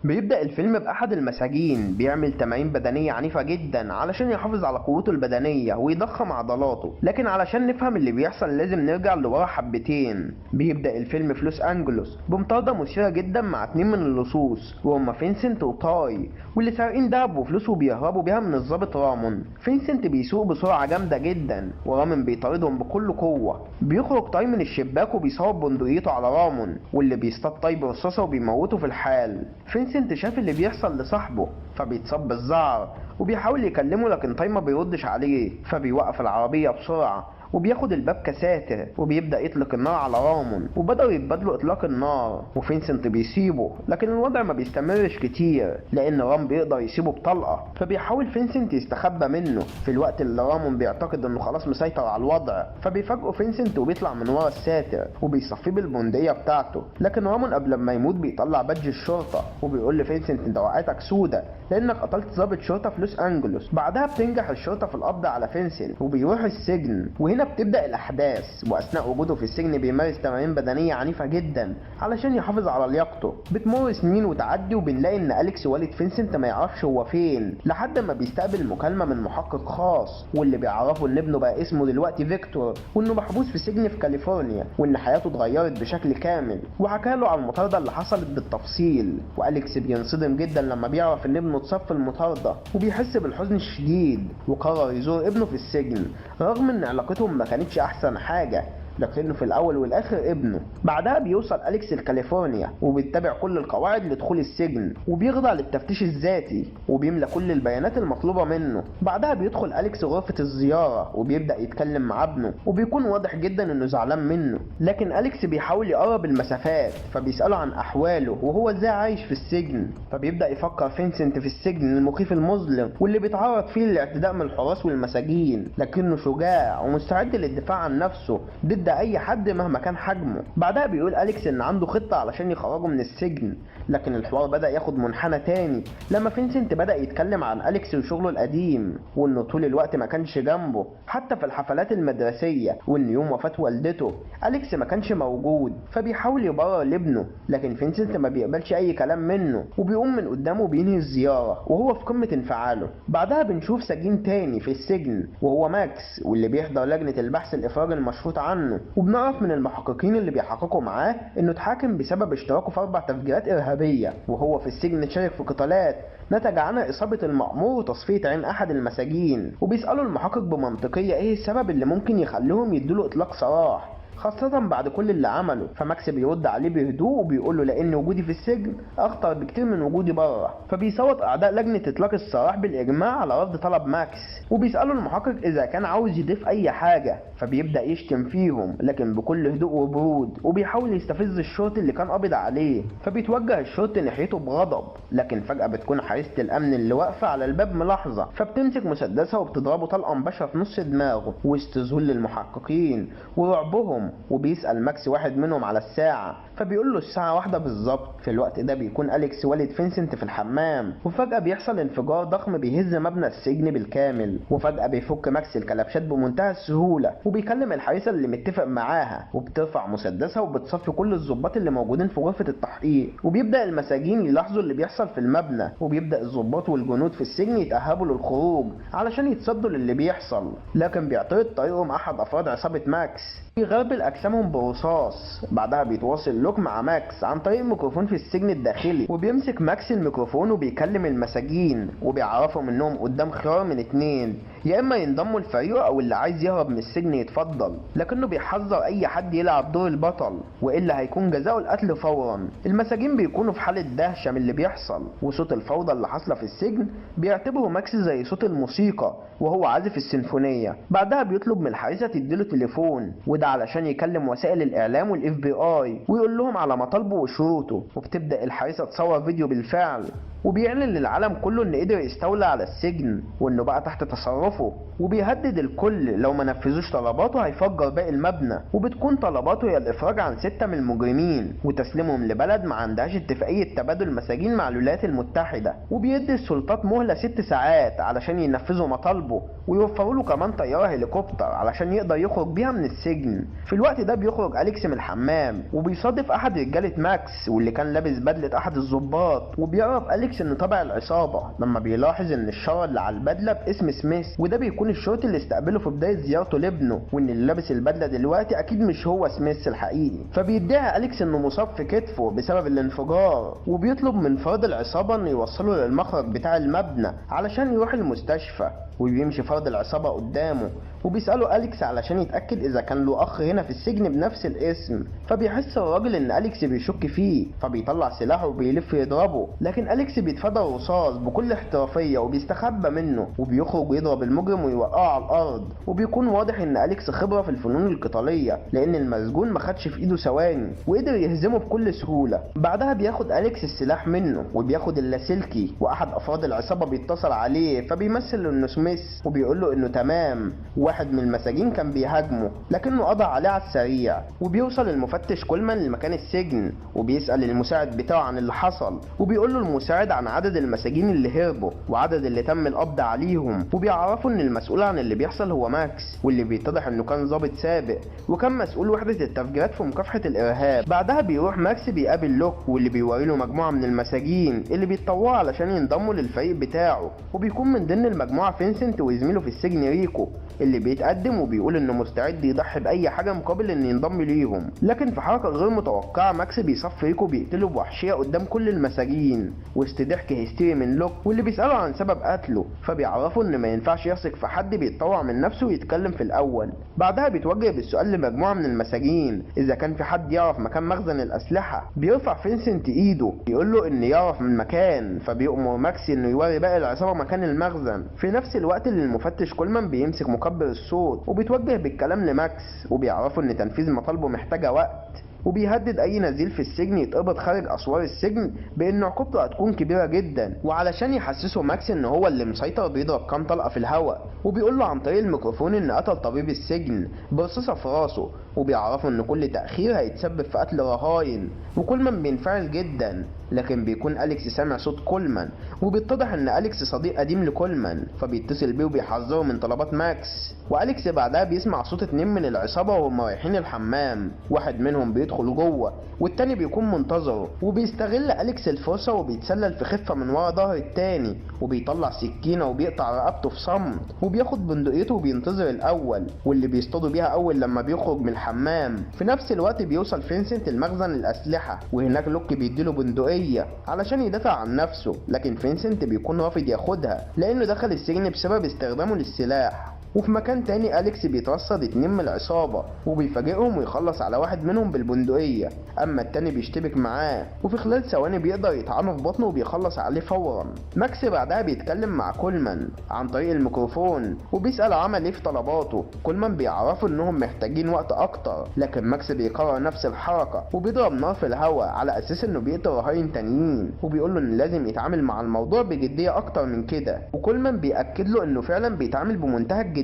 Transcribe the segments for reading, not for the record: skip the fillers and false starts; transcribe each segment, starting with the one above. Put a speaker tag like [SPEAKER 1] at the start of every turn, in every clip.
[SPEAKER 1] بيبدأ الفيلم بأحد المساجين بيعمل تمارين بدنية عنيفة جدا علشان يحافظ على قوته البدنية ويضخم عضلاته، لكن علشان نفهم اللي بيحصل لازم نرجع لورا حبتين. بيبدأ الفيلم في لوس أنجلوس بمطاردة مثيرة جدا مع اتنين من اللصوص وهما فينسنت وتاي، واللي سارقين دهب وفلوس وبيهربوا بيها من الضابط رامون. فينسنت بيسوق بسرعة جامدة جدا ورامون بيطاردهم بكل قوة. بيخرج تاي من الشباك وبيصوب بندقيته على رامون، واللي بيصطاد تاي برصاصة وبيموته في الحال. فينسنت شاف اللي بيحصل لصاحبه فبيتصاب بالذعر وبيحاول يكلمه، لكن تاي ما بيردش عليه فبيوقف العربية بسرعة وبياخد الباب كساتر وبيبدأ يطلق النار على رامون، وبدأوا يتبادلوا إطلاق النار وفينسنت بيسيبه، لكن الوضع ما بيستمرش كتير لأن رام بيقدر يسيبه بطلقة، فبيحاول فينسنت يستخبى منه في الوقت اللي رامون بيعتقد إنه خلاص مسيطر على الوضع. فبيفاجئه فينسنت وبيطلع من ورا الساتر وبيصفيه بالبندقية بتاعته، لكن رامون قبل ما يموت بيطلع بادج الشرطة وبيقول لفينسنت انت وقعتك سودة لأنك قتلت ضابط شرطة في لوس أنجلوس. بعدها بتنجح الشرطة في القبض على فينسنت وبيروح السجن، وهنا بتبدأ الأحداث. وأثناء وجوده في السجن بيمارس تمارين بدنية عنيفة جدا علشان يحافظ على لياقته. بتمر سنين وتعدي وبنلاقي إن أليكس والد فينسنت ما يعرفش هو فين لحد ما بيستقبل مكالمة من محقق خاص، واللي بيعرفه إن ابنه بقى اسمه دلوقتي فيكتور، وإنه محبوس في سجن في كاليفورنيا، وإن حياته اتغيرت بشكل كامل، وحكى له عن المطاردة اللي حصلت بالتفصيل. وأليكس بينصدم جدا لما بيعرف إن ابنه اتصاب في المطاردة وبيحس بالحزن الشديد، وقرر يزور ابنه في السجن رغم إن علاقتهم ما كانتش أحسن حاجة، لكنه في الأول والآخر ابنه. بعدها بيوصل أليكس لكاليفورنيا وبيتبع كل القواعد لدخول السجن وبيخضع للتفتيش الذاتي وبيملى كل البيانات المطلوبة منه. بعدها بيدخل أليكس غرفة الزيارة وبيبدأ يتكلم مع ابنه، وبيكون واضح جدا إنه زعلان منه، لكن أليكس بيحاول يقرب المسافات فبيسأله عن أحواله وهو إزاي عايش في السجن. فبيبدأ يفكر فينسنت في السجن المخيف المظلم واللي بيتعرض فيه للاعتداء من الحراس والمساجين، لكنه شجاع ومستعد للدفاع عن نفسه ضد اي حد مهما كان حجمه. بعدها بيقول أليكس ان عنده خطة علشان يخرجه من السجن، لكن الحوار بدأ ياخد منحنى تاني لما فينسنت بدأ يتكلم عن أليكس وشغله القديم، وانه طول الوقت ما كانش جنبه حتى في الحفلات المدرسية، وان يوم وفاة والدته أليكس ما كانش موجود. فبيحاول يبرر لابنه، لكن فينسنت ما بيقبلش اي كلام منه وبيقوم من قدامه وبينهي الزيارة وهو في قمة انفعاله. بعدها بنشوف سجين تاني في السجن وهو ماكس، واللي بيحضر لجنة البحث الإفراج المشروط عنه، وبنعرف من المحققين اللي بيحققوا معاه انه اتحاكم بسبب اشتراكه في 4 تفجيرات إرهابية، وهو في السجن شارك في قتالات نتج عنها إصابة المأمور وتصفية عين أحد المساجين. وبيسألوا المحقق بمنطقية ايه السبب اللي ممكن يخليهم يدوله إطلاق سراح خاصة بعد كل اللي عمله. فماكس بيرد عليه بهدوء وبيقول له لأن وجودي في السجن أخطر بكتير من وجودي بره. فبيصوت أعضاء لجنة إطلاق السراح بالإجماع على رفض طلب ماكس، وبيسألوا المحقق إذا كان عاوز يضيف أي حاجة، فبيبدأ يشتم فيهم لكن بكل هدوء وبرود، وبيحاول يستفز الشرطي اللي كان قابض عليه. فبيتوجه الشرطي ناحيته بغضب، لكن فجأة بتكون حارسة الأمن اللي واقفة على الباب ملاحظة، فبتمسك مسدسها وبتضربه طلقة مباشرة في نص دماغه وسط ذهول المحققين ورعبهم. وبيسأل ماكس واحد منهم على الساعة، فبيقول له الساعة 1 بالظبط. في الوقت ده بيكون أليكس والد فينسنت في الحمام، وفجأة بيحصل انفجار ضخم بيهز مبنى السجن بالكامل، وفجأة بيفك ماكس الكلبشات بمنتهى السهولة وبيكلم الحارسة اللي متفق معاها، وبترفع مسدسها وبتصفي كل الضباط اللي موجودين في غرفة التحقيق. وبيبدأ المساجين يلاحظوا اللي بيحصل في المبنى، وبيبدأ الضباط والجنود في السجن يتأهبوا للخروج علشان يتصدوا للي بيحصل، لكن بيعترض طريقهم أحد أفراد عصابة ماكس بيغربل أجسامهم برصاص. بعدها بيتواصل لوك مع ماكس عن طريق ميكروفون في السجن الداخلي، وبيمسك ماكس الميكروفون وبيكلم المساجين وبيعرفهم انهم قدام خيار من اتنين، يا اما ينضموا لفريقه او اللي عايز يهرب من السجن يتفضل، لكنه بيحذر اي حد يلعب دور البطل والا هيكون جزاؤه القتل فورا. المساجين بيكونوا في حالة دهشة من اللي بيحصل، وصوت الفوضى اللي حاصلة في السجن بيعتبره ماكس زي صوت الموسيقى وهو عازف السيمفونية. بعدها بيطلب من الحارسة تديله تليفون، وده علشان يكلم وسائل الاعلام والاف بي اي ويقول لهم على مطالبه وشروطه. وبتبدأ الحارسة تصور فيديو بالفعل وبيعلن للعالم كله ان قدر يستولى على السجن وانه بقى تحت تصرفه، وبيهدد الكل لو ما نفذوش طلباته هيفجر باقي المبنى. وبتكون طلباته هي الافراج عن 6 من المجرمين وتسليمهم لبلد ما عندهاش اتفاقية تبادل مساجين مع الولايات المتحدة، وبيدي السلطات مهلة 6 ساعات علشان ينفذوا مطالبه. ويوفروا له كمان طياره هليكوبتر علشان يقدر يخرج بيها من السجن. في الوقت ده بيخرج أليكس من الحمام وبيصادف احد رجاله ماكس واللي كان لابس بدله احد الضباط، وبيعرف أليكس ان تبع العصابه لما بيلاحظ ان الشاره اللي على البدله باسم سميث، وده بيكون الشرطي اللي استقبله في بدايه زيارته لابنه، وان اللي لابس البدله دلوقتي اكيد مش هو سميث الحقيقي. فبيدعي أليكس انه مصاب في كتفه بسبب الانفجار، وبيطلب من فرد العصابه انه يوصله للمخرج بتاع المبنى علشان يروح المستشفى. وبيمشي فرد العصابه قدامه وبيسأله أليكس علشان يتأكد إذا كان له أخ هنا في السجن بنفس الاسم. فبيحس الراجل إن أليكس بيشك فيه، فبيطلع سلاحه وبيلف يضربه، لكن أليكس بيتفادى الرصاص بكل احترافية وبيستخبى منه، وبيخرج ويضرب المجرم ويوقعه على الأرض. وبيكون واضح إن أليكس خبرة في الفنون القتالية، لأن المسجون ما خدش في إيده ثواني وقدر يهزمه بكل سهولة. بعدها بياخد أليكس السلاح منه وبياخد اللاسلكي، وأحد أفراد العصابة بيتصل عليه فبيمثل إنه سميث وبيقول له إنه تمام، واحد من المساجين كان بيهاجمه لكنه قضى عليه على السريع. وبيوصل المفتش كولمان لمكان السجن وبيسأل المساعد بتاعه عن اللي حصل، وبيقول له المساعد عن عدد المساجين اللي هربوا وعدد اللي تم القبض عليهم، وبيعرفوا ان المسؤول عن اللي بيحصل هو ماكس، واللي بيتضح انه كان ضابط سابق وكان مسؤول وحدة التفجيرات في مكافحة الارهاب. بعدها بيروح ماكس بيقابل لوك واللي بيوري له مجموعة من المساجين اللي بيتطوعوا علشان ينضموا للفريق بتاعه، وبيكون من ضمن المجموعة فينسنت وزميله في السجن ريكو اللي بيتقدم وبيقول انه مستعد يضحي باي حاجه مقابل ان ينضم ليهم. لكن في حركه غير متوقعه ماكس بيصفي ريكو بيقتله بوحشيه قدام كل المساجين وسط ضحك هستيري من لوك واللي بيساله عن سبب قتله، فبيعرفوا ان ما ينفعش يثق في حد بيتطوع من نفسه ويتكلم في الاول. بعدها بيتوجه بالسؤال لمجموعه من المساجين اذا كان في حد يعرف مكان مخزن الاسلحه. بيرفع فينسنت ايده بيقول له ان يعرف من مكان، فبيأمر ماكس انه يوري باقي العصابه مكان المخزن. في نفس الوقت اللي المفتش كولمان بيمسك مكبر الصوت وبيتوجه بالكلام لماكس، وبيعرفوا ان تنفيذ مطالبه محتاجه وقت، وبيهدد اي نزيل في السجن يتقبض خارج اسوار السجن بان عقوبته هتكون كبيره جدا. وعلشان يحسسوا ماكس ان هو اللي مسيطر بيضرب كام طلقه في الهواء، وبيقول له عن طريق الميكروفون ان قتل طبيب السجن برصاصه في راسه، وبيعرفوا ان كل تاخير هيتسبب في قتل رهاين. وكولمان بينفعل جدا، لكن بيكون أليكس سامع صوت كولمان وبيتضح ان أليكس صديق قديم لكولمان، فبيتصل بيه وبيحذره من طلبات ماكس. وأليكس بعدها بيسمع صوت اتنين من العصابة وهم رايحين الحمام، واحد منهم بيدخل جوه والتاني بيكون منتظره، وبيستغل أليكس الفرصة وبيتسلل في خفة من ورا ظهر التاني وبيطلع سكينة وبيقطع رقبته في صمت، وبياخد بندقيته وبينتظر الأول واللي بيصطادوا بيها أول لما بيخرج من الحمام. في نفس الوقت بيوصل فينسنت المخزن الأسلحة، وهناك لوك بيديله بندقية علشان يدافع عن نفسه، لكن فينسنت بيكون رافض ياخدها لأنه دخل السجن بسبب استخدامه للسلاح. وفي مكان تاني أليكس بيترصد اتنين من العصابة وبيفاجئهم ويخلص على واحد منهم بالبندقية، أما التاني بيشتبك معاه وفي خلال ثواني بيقدر يطعنه في بطنه وبيخلص عليه فورا. ماكس بعدها بيتكلم مع كولمان عن طريق الميكروفون وبيسأل عمل ايه في طلباته. كولمان بيعرفوا انهم محتاجين وقت اكتر، لكن ماكس بيكرر نفس الحركة وبيضرب نار في الهواء على اساس انه بيقتل رهاين تانيين، وبيقول له ان لازم يتعامل مع الموضوع بجدية اكتر من كده. وكولمان بيأكد له انه فعلا بيتعامل بمنتهى الجدية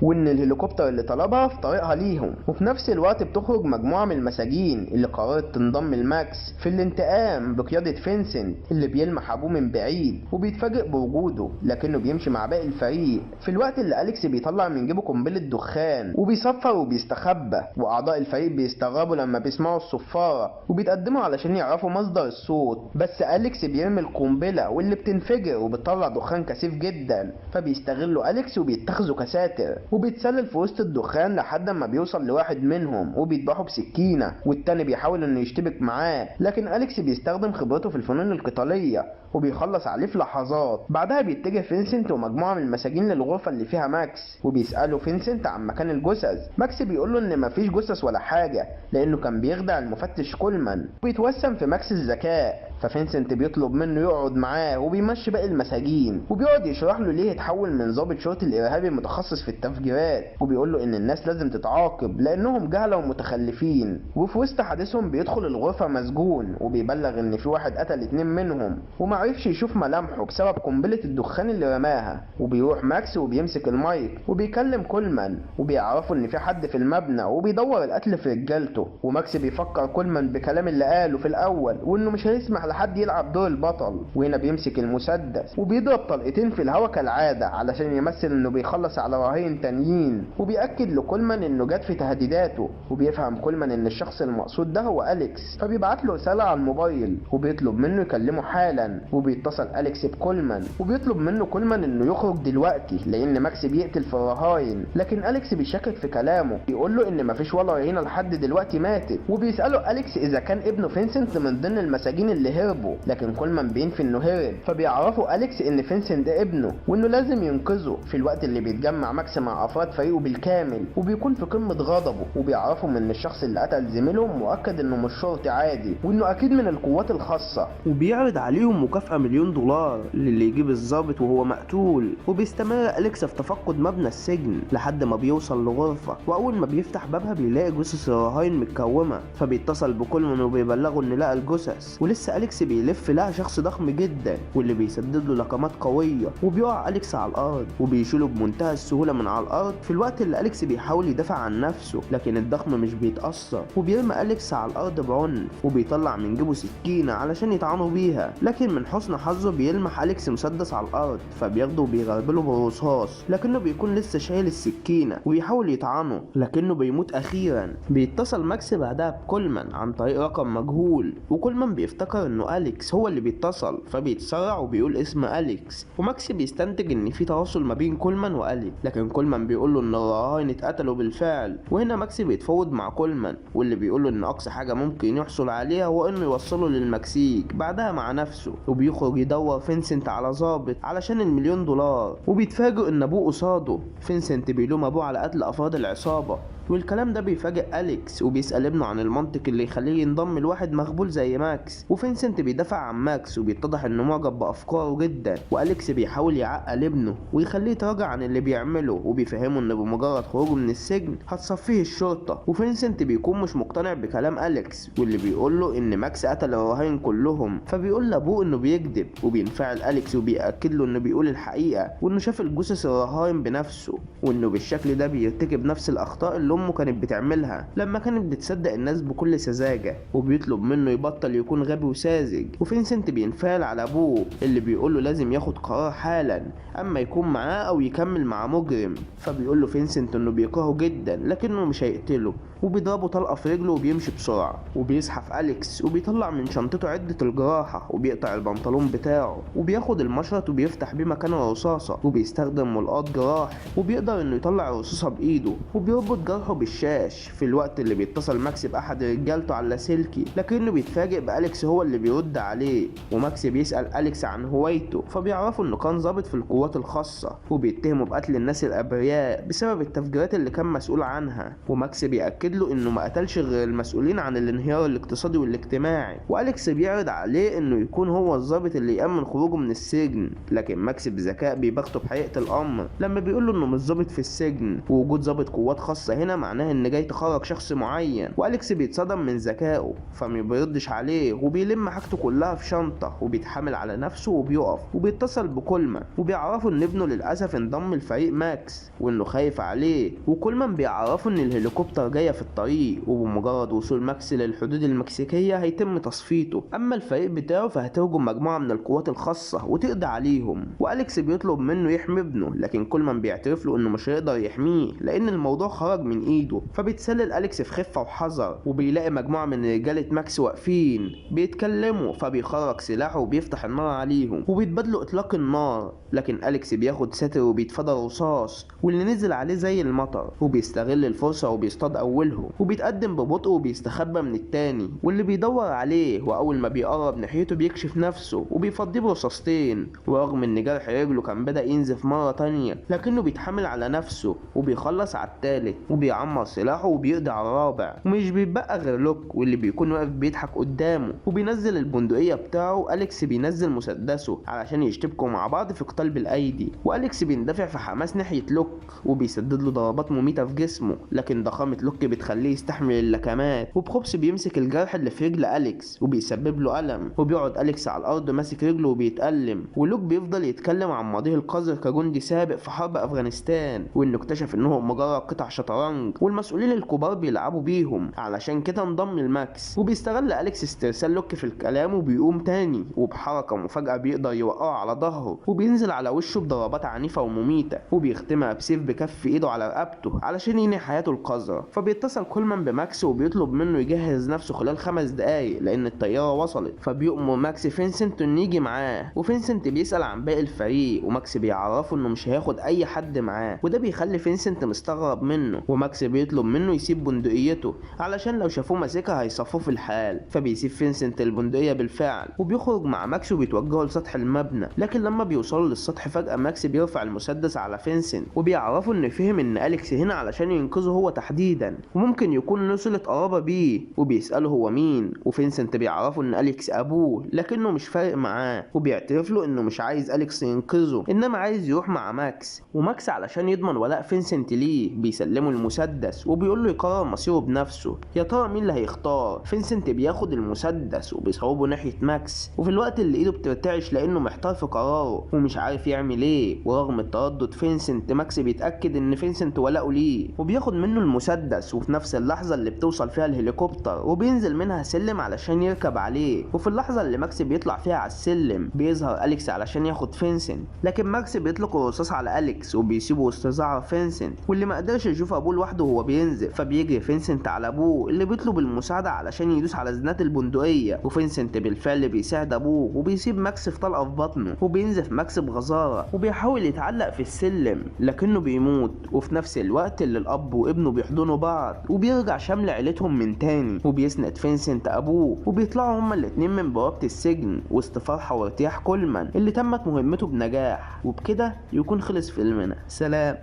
[SPEAKER 1] وان الهليكوبتر اللي طلبها في طريقها ليهم. وفي نفس الوقت بتخرج مجموعة من المساجين اللي قررت تنضم لماكس في الانتقام بقيادة فينسنت اللي بيلمح ابوه من بعيد وبيتفاجئ بوجوده، لكنه بيمشي مع باقي الفريق في الوقت اللي أليكس بيطلع من جيبه قنبلة دخان وبيصفر وبيستخبى، واعضاء الفريق بيستغربوا لما بيسمعوا الصفارة وبيتقدموا علشان يعرفوا مصدر الصوت، بس أليكس بيرمي القنبلة واللي بتنفجر وبتطلع دخان كثيف جدا، فبيستغلوا أليكس وبيتخذوا كساتر وبيتسلل في وسط الدخان لحد ما بيوصل لواحد منهم وبيذبحه بسكينة، والتاني بيحاول انه يشتبك معاه، لكن أليكس بيستخدم خبرته في الفنون القتالية وبيخلص عليه في لحظات. بعدها بيتجه فينسنت ومجموعة من المساجين للغرفة اللي فيها ماكس وبيسألوا فينسنت عن مكان الجثث. ماكس بيقول له ان مفيش جثث ولا حاجة لانه كان بيخدع المفتش كولمان وبيتوسم في ماكس الذكاء، ففينسنت بيطلب منه يقعد معاه وبيمشي باقي المساجين وبيقعد يشرح له ليه اتحول من ضابط شرطي الارهابي متخصص في التفجيرات، وبيقول له ان الناس لازم تتعاقب لانهم جهلة ومتخلفين. وفي وسط حديثهم بيدخل الغرفة مسجون وبيبلغ ان في واحد قتل اتنين منهم، ومع ومعرفش يشوف ملامحه بسبب قنبلة الدخان اللي رماها. وبيروح ماكس وبيمسك المايك وبيكلم كولمان، وبيعرفوا ان في حد في المبنى وبيدور القتل في رجالته. وماكس بيفكر كولمان بكلام اللي قاله في الاول، وانه مش هيسمح لحد يلعب دور البطل. وهنا بيمسك المسدس وبيضرب طلقتين في الهوا كالعادة علشان يمثل انه بيخلص على رهائن تانيين، وبيأكد لكولمان انه جات في تهديداته. وبيفهم كولمان ان الشخص المقصود ده هو أليكس، فبيبعت له رسالة على الموبايل وبيطلب منه يكلمه حالا. وبيتصل أليكس بكولمان وبيطلب منه كولمان انه يخرج دلوقتي لان ماكس بيقتل في الرهاين. لكن أليكس بيشكك في كلامه، بيقول له ان مفيش ولا رهينة لحد دلوقتي ماتت. وبيسأله أليكس اذا كان ابنه فينسنت من ضمن المساجين اللي هربوا، لكن كولمان بينفي انه هرب. فبيعرفوا أليكس ان فينسنت ده ابنه وانه لازم ينقذه في الوقت اللي بيتجمع ماكس مع افراد فريقه بالكامل وبيكون في قمة غضبه. وبيعرفوا ان الشخص اللي قتل زميلهم مؤكد انه مش شرطي عادي، وانه اكيد من القوات الخاصة.
[SPEAKER 2] وبيعرض عليهم مكافأة $1,000,000 للي يجيب الضابط وهو مقتول. وبيستمر أليكس في تفقد مبنى السجن لحد ما بيوصل لغرفة، واول ما بيفتح بابها بيلاقي جثث الرهاين متكومة. فبيتصل بكولمان وبيبلغه ان لقى الجثث، ولسه أليكس بيلف لقى شخص ضخم جدا واللي بيسدد له لقمات قوية. وبيقع أليكس على الارض وبيشيله بمنتهى السهولة من على الارض في الوقت اللي أليكس بيحاول يدافع عن نفسه، لكن الضخم مش بيتأثر. وبيرمي أليكس على الارض بعنف وبيطلع من جيبه سكينة علشان يطعنه بيها، لكن من حسن حظه بيلمح أليكس مسدس على الارض فبياخده وبيغربله بالرصاص، لكنه بيكون لسه شايل السكينة ويحاول يطعنه لكنه بيموت اخيرا. بيتصل ماكس بعدها بكولمان عن طريق رقم مجهول، وكولمان بيفتكر انه أليكس هو اللي بيتصل فبيتسرع وبيقول اسم أليكس. وماكس بيستنتج ان في تواصل ما بين كولمان وأليكس، لكن كولمان بيقول له ان الرهاين اتقتلوا بالفعل. وهنا ماكس بيتفاوض مع كولمان واللي بيقول له ان اقصى حاجة ممكن يحصل عليها هو انه يوصله للمكسيك بعدها مع نفسه. وبيخرج يدور فينسنت على ضابط علشان $1,000,000، وبيتفاجئ ان ابوه قصاده. فينسنت بيلوم ابوه على قتل افراد العصابة، والكلام ده بيفاجئ أليكس وبيسأل ابنه عن المنطق اللي يخليه ينضم لواحد مخبول زي ماكس. وفينسنت بيدافع عن ماكس وبيتضح انه معجب بأفكاره جدا، وأليكس بيحاول يعقل ابنه ويخليه يتراجع عن اللي بيعمله، وبيفهمه ان بمجرد خروجه من السجن هتصفيه الشرطة. وفينسنت بيكون مش مقتنع بكلام أليكس واللي بيقول له ان ماكس قتل الرهاين كلهم، فبيقول لابوه انه بيكذب. وبينفعل أليكس وبيأكد له انه بيقول الحقيقة وانه شاف الجثث الرهاين بنفسه، وانه بالشكل ده بيرتكب نفس الأخطاء اللي امه كانت بتعملها لما كانت بتصدق الناس بكل سذاجة. وبيطلب منه يبطل يكون غبي وساذج. وفينسنت بينفعل على ابوه اللي بيقول له لازم ياخد قرار حالا، اما يكون معاه او يكمل مع مجرم. فبيقول له فينسنت انه بيكرهه جدا لكنه مش هيقتله، وبيضربه طلقة في رجله وبيمشي بسرعة. وبيزحف أليكس وبيطلع من شنطته عدة الجراحة وبيقطع البنطلون بتاعه، وبياخد المشرط وبيفتح بيه مكان الرصاصة، وبيستخدم ملقاط جراح وبيقدر انه يطلع الرصاصة بايده، وبيربط جرحه بالشاش في الوقت اللي بيتصل ماكس بأحد رجالته على اللاسلكي، لكنه بيتفاجئ بأليكس هو اللي بيرد عليه. وماكس بيسأل أليكس عن هوايته فبيعرفوا انه كان ضابط في القوات الخاصة، وبيتهمه بقتل الناس الأبرياء بسبب التفجيرات اللي كان مسؤول عنها. وماكس بيأكد له انه ما قتلش غير المسؤولين عن الانهيار الاقتصادي والاجتماعي. وأليكس بيعرض عليه انه يكون هو الضابط اللي يأمن خروجه من السجن، لكن ماكس بذكاء بيبغته بحقيقة الأمر لما بيقول له انه مش ضابط في السجن، ووجود ضابط قوات خاصة هنا معناه ان جاي تخرج شخص معين. وأليكس بيتصدم من ذكائه فما بيردش عليه، وبيلم حاجته كلها في شنطة وبيتحمل على نفسه وبيقف. وبيتصل بكولمان وبيعرفوا ان ابنه للأسف انضم لفريق ماكس وانه خايف عليه. وكولمان بيعرفوا ان الهليكوبتر جاية في الطريق، وبمجرد وصول ماكس للحدود المكسيكية هيتم تصفيته، اما الفريق بتاعه فهتهجم مجموعة من القوات الخاصة وتقضي عليهم. وأليكس بيطلب منه يحمي ابنه، لكن كولمان بيعترف له انه مش هيقدر يحميه لان الموضوع خرج من ايده. فبيتسلل أليكس في خفة وحذر، وبيلاقي مجموعة من رجالة ماكس واقفين بيتكلموا، فبيخرج سلاحه وبيفتح النار عليهم وبيتبادلوا اطلاق النار، لكن أليكس بياخد ساتر وبيتفادى رصاص واللي نزل عليه زي المطر، وبيستغل الفرصة وبيصطاد اولهم، وبيتقدم ببطء وبيستخبى من التاني واللي بيدور عليه. واول ما بيقرب ناحيته بيكشف نفسه وبيفضيه برصاصتين، ورغم ان جرح رجله كان بدأ ينزف مرة تانية لكنه بيتحمل على نفسه وبيخلص على التالت، وبيعمر سلاحه وبيقضي على الرابع. ومش بيبقى غير لوك واللي بيكون واقف بيضحك قدامه، وبينزل البندقية بتاعه. أليكس بينزل مسدسه علشان يشتبكوا مع بعض في قتال بالايدي، وأليكس بيندفع في حماس ناحية لوك وبيسدد له ضربات مميتة في جسمه، لكن ضخامة لوك بتخليه يستحمل اللكمات، وبخبث بيمسك الجرح اللي في رجل أليكس وبيسبب له ألم، وبيقعد أليكس على الأرض ماسك رجله وبيتألم. ولوك بيفضل يتكلم عن ماضيه القذر كجندي سابق في حرب أفغانستان، وإنه اكتشف إنهم مجرد قطع شطرنج والمسؤولين الكبار بيلعبوا بيهم، علشان كده انضم لماكس. وبيستغل أليكس استرسال لوك في الكلام وبيقوم تاني، وبحركة مفاجأة بيقدر يوقعه على ظهره وبينزل على وشه بضربات عنيفة ومميتة، وبيختمها بسيف بكف ايده على رقبته علشان ينهي حياته القذرة. فبيتصل كولمان بماكس وبيطلب منه يجهز نفسه خلال 5 دقايق لأن الطيارة وصلت. فبيؤمر ماكس فينسنت إنه يجي معاه، وفينسنت بيسأل عن باقي الفريق، وماكس بيعرفه إنه مش هياخد أي حد معاه، وده بيخلي فينسنت مستغرب منه. وماكس بيطلب منه يسيب بندقيته علشان لو شافوه ماسكها هيصفوه في الحال. فبيسيب فينسنت البندقية بالفعل، وبيخرج مع ماكس وبيتوجهوا لسطح المبنى. لكن لما بيوصلوا للسطح فجأة ماكس بيرفع المسدس على فينسنت، وبيعرفوا إنه فهم إن أليكس هنا علشان ينقذه هو تحديدا، وممكن يكون له صلة قرابة بيه. وبيسأله هو مين، وفينسنت بيعرفوا إن أليكس أبوه لكنه مش فارق معاه، وبيعترف له إنه مش عايز أليكس ينقذه إنما عايز يروح مع ماكس. وماكس علشان يضمن ولاء فينسنت ليه بيسلمه المسدس وبيقول له يقرر مصيره بنفسه. يا ترى مين اللي هيختار؟ فينسنت بياخد المسدس وبيصوبه ناحية ماكس، وفي الوقت اللي ايده بترتعش لانه محتار في قراره ومش عارف يعمل ايه. ورغم التردد فينسنت، ماكس بيتأكد ان فينسنت ولاؤه ليه وبياخد منه المسدس. وفي نفس اللحظة اللي بتوصل فيها الهليكوبتر وبينزل منها سلم علشان يركب عليه، وفي اللحظة اللي ماكس بيطلع فيها على السلم بيظهر أليكس علشان ياخد فينسنت. لكن ماكس بيطلق الرصاص على أليكس وبيسيبه وسط زعر فينسنت، واللي ما قدرش يشوف ابوه لوحده وهو بينزل. فبيجري فينسنت على ابوه اللي بيطلب المساعدة علشان يدوس على زنات البندقية، وفينسنت بالفعل بيساعد ابوه وبيسيب ماكس في طلقة في بطنه، وبينزف ماكس بغزارة وبيحاول يتعلق في السلم لكنه بيموت. وفي نفس الوقت اللي الاب وابنه بيحضنوا بعض وبيرجع شمل عيلتهم من تاني، وبيسند فينسنت ابوه وبيطلعوا هما الاتنين من بوابة السجن وسط فرحة وارتياح كولمان اللي تمت مهمته بنجاح. وبكده يكون خلص فيلمنا. سلام.